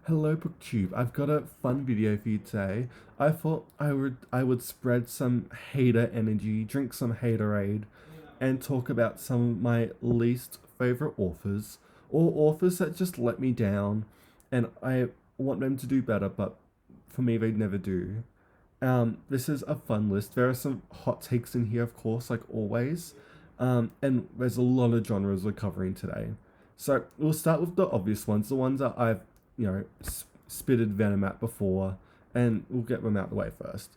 Hello BookTube. I've got a fun video for you today. I thought I would spread some hater energy, drink some haterade, and talk about some of my least favorite authors or authors that just let me down and I want them to do better, but for me they never do. This is a fun list. There are some hot takes in here, of course, like always. And there's a lot of genres we're covering today. So we'll start with the obvious ones, the ones that I've, spitted venom at before, and we'll get them out the way first.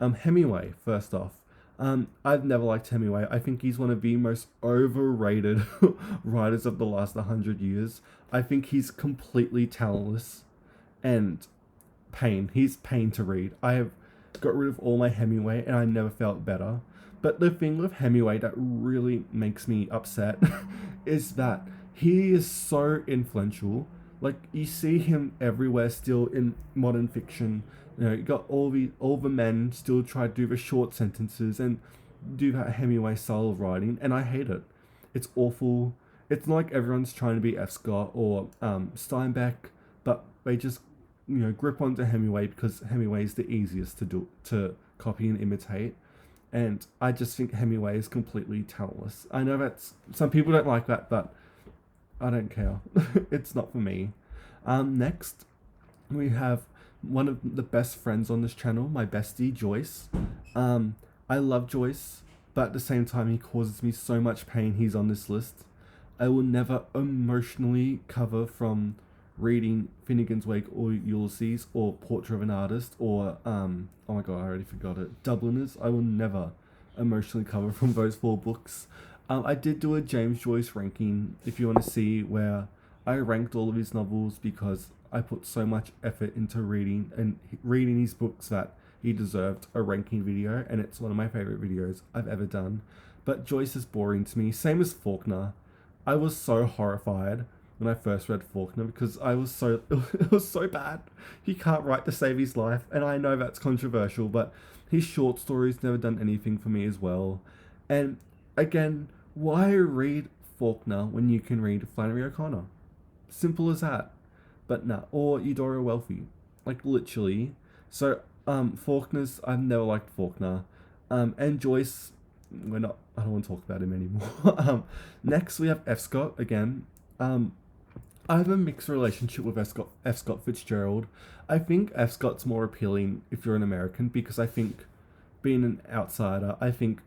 Hemingway, first off. I've never liked Hemingway. I think he's one of the most overrated writers of the last 100 years. I think he's completely talentless and pain. He's pain to read. I have got rid of all my Hemingway and I never felt better. But the thing with Hemingway that really makes me upset is that he is so influential. Like you see him everywhere still in modern fiction. You got all the men still try to do the short sentences and do that Hemingway style of writing, and I hate it. It's awful. It's not like everyone's trying to be F. Scott or Steinbeck, but they just grip onto Hemingway because Hemingway is the easiest to copy and imitate. And I just think Hemingway is completely talentless. I know that's some people don't like that, but I don't care. It's not for me. Next, we have one of the best friends on this channel, my bestie Joyce. I love Joyce, but at the same time, he causes me so much pain. He's on this list. I will never emotionally cover from reading Finnegan's Wake or Ulysses or Portrait of an Artist or oh my god, I already forgot it. Dubliners. I will never emotionally cover from those four books. I did do a James Joyce ranking if you want to see where I ranked all of his novels because I put so much effort into reading his books that he deserved a ranking video, and it's one of my favorite videos I've ever done. But Joyce is boring to me. Same as Faulkner. I was so horrified when I first read Faulkner because I was so it was so bad. He can't write to save his life, and I know that's controversial, but his short stories never done anything for me as well. And again, why read Faulkner when you can read Flannery O'Connor? Simple as that. But nah, or Eudora Welty, like literally. So Faulkner's I've never liked Faulkner, and Joyce. We're not. I don't want to talk about him anymore. Next we have F. Scott again. I have a mixed relationship with F. Scott Fitzgerald. I think F. Scott's more appealing if you're an American because I think being an outsider, I think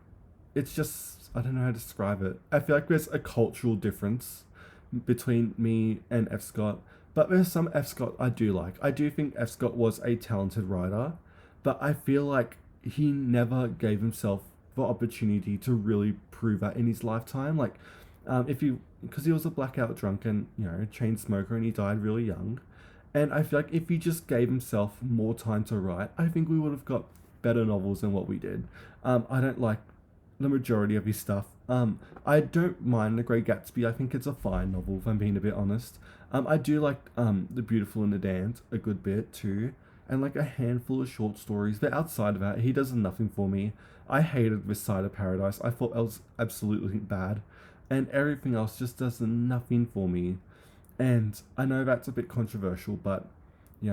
it's just I don't know how to describe it. I feel like there's a cultural difference between me and F. Scott, but there's some F. Scott I do like. I do think F. Scott was a talented writer, but I feel like he never gave himself the opportunity to really prove that in his lifetime. Like, if you because he was a blackout drunk and a chain smoker and he died really young, and I feel like if he just gave himself more time to write, I think we would have got better novels than what we did. I don't like the majority of his stuff. I don't mind The Great Gatsby. I think it's a fine novel, if I'm being a bit honest. I do like The Beautiful and the Damned a good bit too, and like a handful of short stories. But outside of that, he does nothing for me. I hated This Side of Paradise. I thought it was absolutely bad, and everything else just does nothing for me. And I know that's a bit controversial, but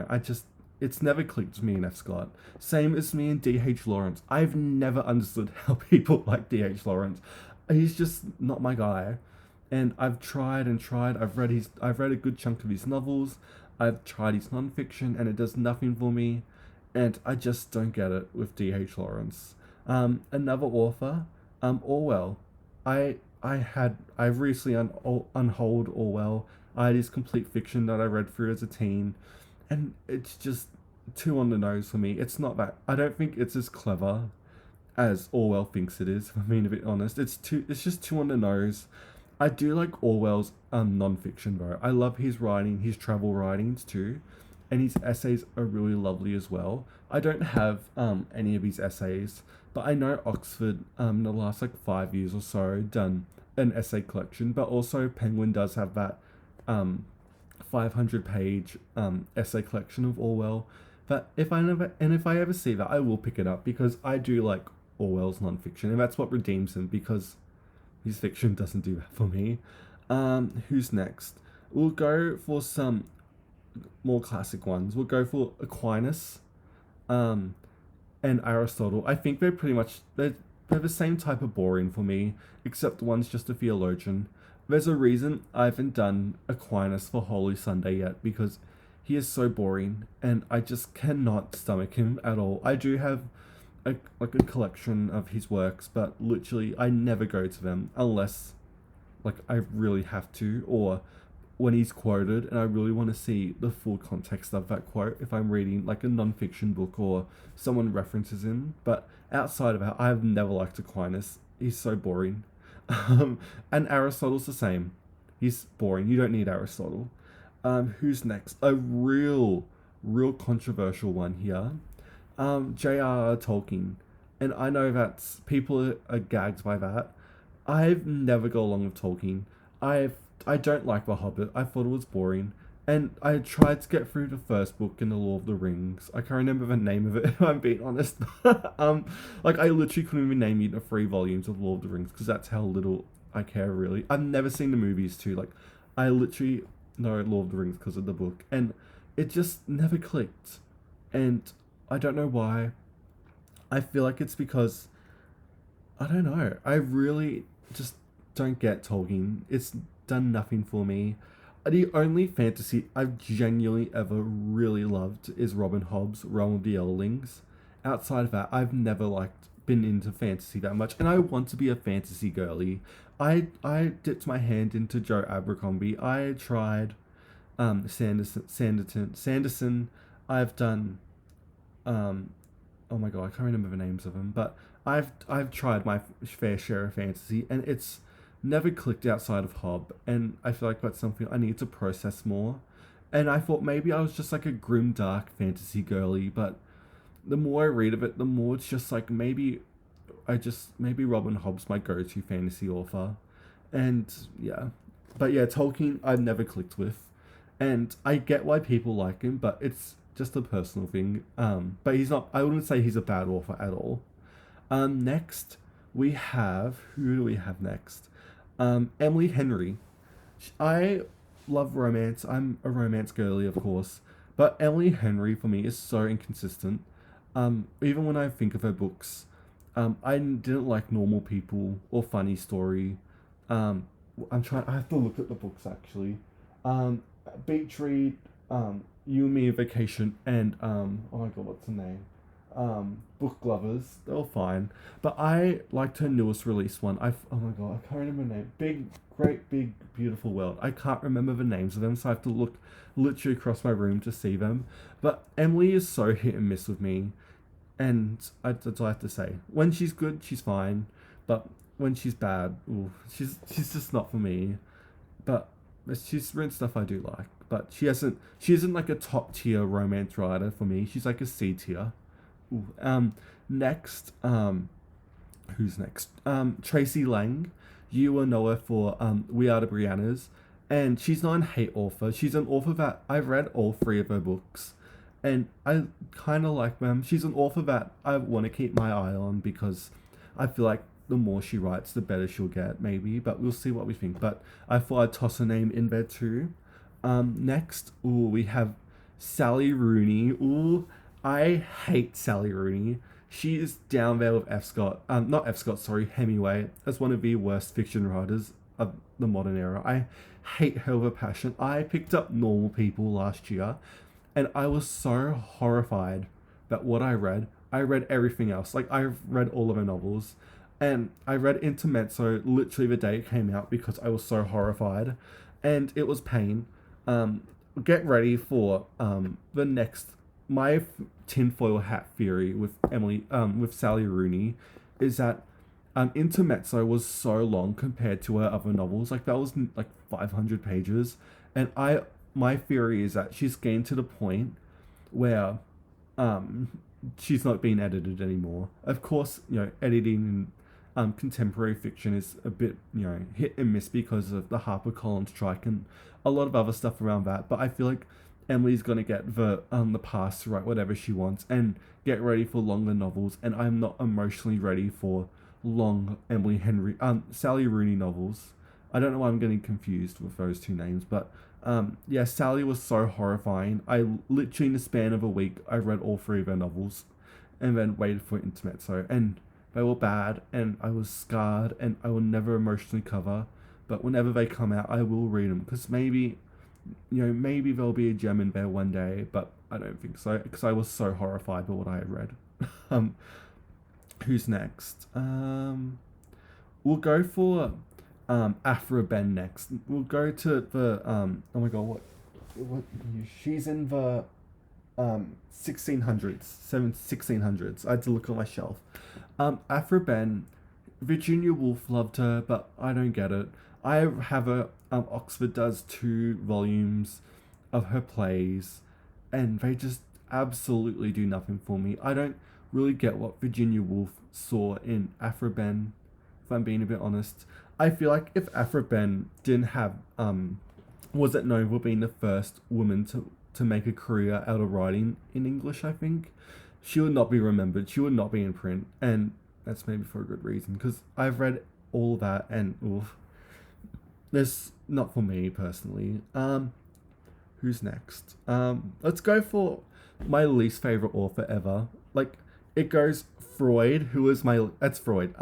I just it's never clicked with me and F. Scott. Same as me and D.H. Lawrence. I've never understood how people like D.H. Lawrence. He's just not my guy. And I've tried and tried. I've read a good chunk of his novels. I've tried his nonfiction and it does nothing for me. And I just don't get it with D.H. Lawrence. Another author, Orwell. I recently unhold Orwell. I had his complete fiction that I read through as a teen, and it's just too on the nose for me. It's not that I don't think it's as clever as Orwell thinks it is. If I'm being a bit honest, it's just too on the nose. I do like Orwell's non-fiction though. I love his writing, his travel writings too, and his essays are really lovely as well. I don't have any of his essays, but I know Oxford in the last like 5 years or so done an essay collection, but also Penguin does have that 500-page essay collection of Orwell. But if I ever see that, I will pick it up because I do like Orwell's nonfiction, and that's what redeems him because his fiction doesn't do that for me. Who's next? We'll go for some more classic ones. We'll go for Aquinas, um, and Aristotle. I think they're the same type of boring for me, except one's just a theologian. There's a reason I haven't done Aquinas for Holy Sunday yet, because he is so boring, and I just cannot stomach him at all. I do have a collection of his works, but literally I never go to them unless like I really have to, or when he's quoted and I really want to see the full context of that quote if I'm reading like a non-fiction book or someone references him. But outside of that, I've never liked Aquinas. He's so boring. And Aristotle's the same. He's boring. You don't need Aristotle. Who's next? A real controversial one here. J.R.R. Tolkien. And I know that people are gagged by that. I've never got along with Tolkien. I don't like The Hobbit. I thought it was boring. And I tried to get through the first book in The Lord of the Rings. I can't remember the name of it, if I'm being honest. Like, I literally couldn't even name you the 3 volumes of Lord of the Rings, because that's how little I care, really. I've never seen the movies, too. Like, I literally know Lord of the Rings because of the book. And it just never clicked. And I don't know why. I feel like it's because I don't know. I really just don't get Tolkien. It's done nothing for me. The only fantasy I've genuinely ever really loved is Robin Hobb's Realm of the Elderlings. Outside of that, I've never been into fantasy that much, and I want to be a fantasy girly. I dipped my hand into Joe Abercrombie. I tried Sanderson. I've done oh my god, I can't remember the names of them, but I've tried my fair share of fantasy, and it's never clicked outside of Hob, and I feel like that's something I need to process more. And I thought maybe I was just like a grim, dark fantasy girly, but the more I read of it, the more it's just like maybe Robin Hobb's my go-to fantasy author, and yeah, but yeah, Tolkien I've never clicked with, and I get why people like him, but it's just a personal thing. But he's not. I wouldn't say he's a bad author at all. Next we have who do we have next? Emily Henry. I love romance. I'm a romance girly, of course, but Emily Henry for me is so inconsistent. Even when I think of her books, I didn't like Normal People or Funny Story. Um, I'm trying. I have to look at the books actually. Beach Read, You and Me a Vacation, and oh my god, what's the name? Book Lovers. They're all fine, but I liked her newest release one. Oh my god, I can't remember the name. Great Big Beautiful World. I can't remember the names of them, so I have to look literally across my room to see them. But Emily is so hit and miss with me, and that's all I have to say. When she's good, she's fine, but when she's bad, ooh, she's just not for me. But she's written stuff I do like, but she isn't like a top tier romance writer for me. She's like a C tier. Ooh. Next, who's next? Tracy Lang. You will know her for We Are the Briannas, and she's not an hate author. She's an author that I've read all 3 of her books, and I kind of like them. She's an author that I want to keep my eye on, because I feel like the more she writes, the better she'll get, maybe. But we'll see what we think. But I thought I'd toss her name in there too. Next, we have Sally Rooney. I hate Sally Rooney. She is down there with F. Scott, not F. Scott, sorry, Hemingway, as one of the worst fiction writers of the modern era. I hate her with a passion. I picked up Normal People last year, and I was so horrified that what I read everything else. Like, I've read all of her novels, and I read Intermezzo literally the day it came out because I was so horrified, and it was pain. Get ready for the next. My tinfoil hat theory with with Sally Rooney is that Intermezzo was so long compared to her other novels. Like, that was like 500 pages, and my theory is that she's getting to the point where she's not being edited anymore. Of course, editing contemporary fiction is a bit hit and miss because of the HarperCollins strike and a lot of other stuff around that. But I feel like Emily's gonna get the pass to write whatever she wants and get ready for longer novels, and I'm not emotionally ready for long Sally Rooney novels. I don't know why I'm getting confused with those 2 names, but Yeah, Sally was so horrifying. I literally, in the span of a week, I read all three of her novels and then waited for intermezzo. And they were bad, and I was scarred, and I will never emotionally cover. But whenever they come out, I will read them because maybe, maybe there'll be a gem in there one day, but I don't think so because I was so horrified by what I had read. um, who's next? We'll go for Afra Ben next. We'll go to the oh my god, what she's in the 1600s, 1600s. I had to look on my shelf. Afra Ben, Virginia Woolf loved her, but I don't get it. I have a Oxford does 2 volumes of her plays, and they just absolutely do nothing for me. I don't really get what Virginia Woolf saw in Afra Ben, if I'm being a bit honest. I feel like if Afra Ben didn't have wasn't known for being the first woman to make a career out of writing in English, I think she would not be remembered. She would not be in print, and that's maybe for a good reason because I've read all that and oof, this not for me personally. Who's next? Let's go for my least favorite author ever. Like it goes Freud, who is my that's Freud.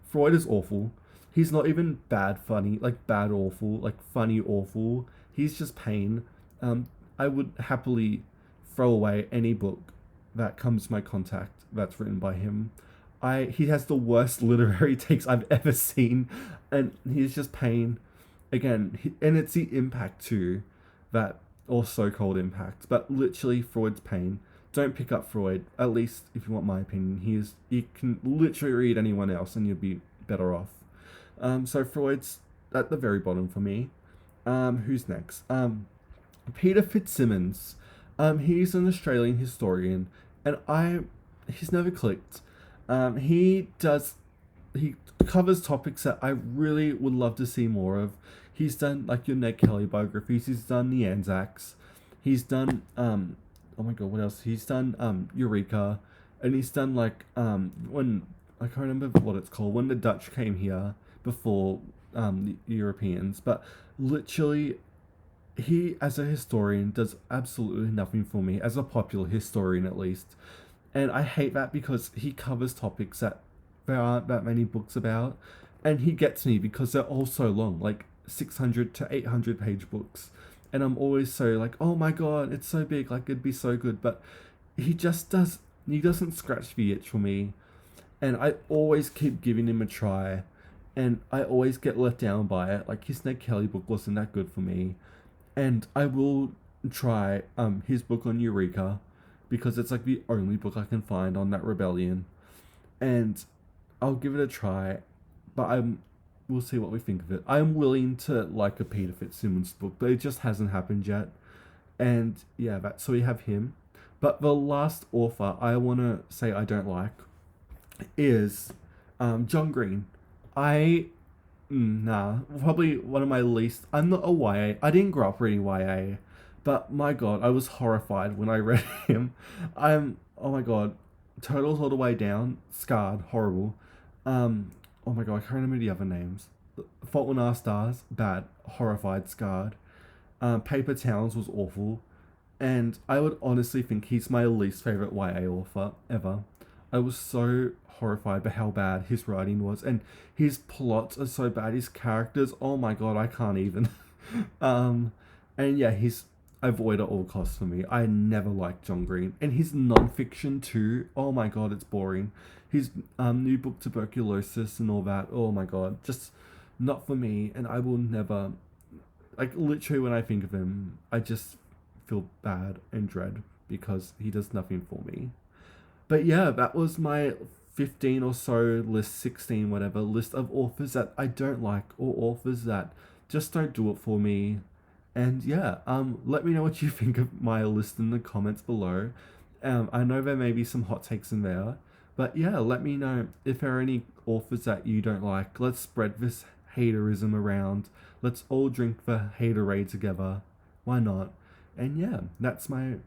Freud is awful. He's not even bad funny, like bad awful, like funny awful. He's just pain. I would happily throw away any book that comes to my contact that's written by him. He has the worst literary takes I've ever seen, and he's just pain. Again, and it's the impact too, that or so-called impact, but literally Freud's pain. Don't pick up Freud. At least, if you want my opinion, you can literally read anyone else, and you'll be better off. So Freud's at the very bottom for me. Who's next? Peter Fitzsimmons. He's an Australian historian, and he's never clicked. He covers topics that I really would love to see more of. He's done like your Ned Kelly biographies. He's done the Anzacs. He's done oh my god, what else? He's done Eureka, and he's done like when I can't remember what it's called when the Dutch came here before the Europeans, but literally he as a historian does absolutely nothing for me as a popular historian at least. And I hate that because he covers topics that there aren't that many books about, and he gets me because they're all so long, like 600 to 800 page books, and I'm always so like, oh my god, it's so big, like it'd be so good, but he doesn't scratch the itch for me, and I always keep giving him a try, and I always get let down by it. Like his Ned Kelly book wasn't that good for me, and I will try his book on Eureka because it's like the only book I can find on that rebellion, and I'll give it a try, but we'll see what we think of it. I'm willing to like a Peter Fitzsimmons book, but it just hasn't happened yet. And yeah, so we have him. But the last author I want to say I don't like is John Green. Nah, probably one of my least. I'm not a YA. I didn't grow up reading YA, but my god, I was horrified when I read him. Oh my god, Turtles All the Way Down, scarred, horrible. Oh my god, I can't remember the other names. Fault in Our Stars, bad, horrified, scarred. Paper Towns was awful, and I would honestly think he's my least favorite YA author ever. I was so horrified by how bad his writing was, and his plots are so bad. His characters, oh my god, I can't even. And yeah, he's avoid at all costs for me. I never liked John Green, and his non-fiction too. Oh my god, it's boring. His new book Tuberculosis and all that. Oh my god, just not for me. And I will never, like literally when I think of him, I just feel bad and dread because he does nothing for me. But yeah, that was my 15 or so list, 16 whatever list of authors that I don't like or authors that just don't do it for me. And yeah, let me know what you think of my list in the comments below. I know there may be some hot takes in there, but yeah, let me know if there are any authors that you don't like. Let's spread this haterism around. Let's all drink the haterade together. Why not? And yeah, that's my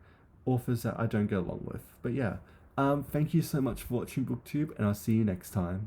authors that I don't get along with. But yeah, thank you so much for watching BookTube, and I'll see you next time.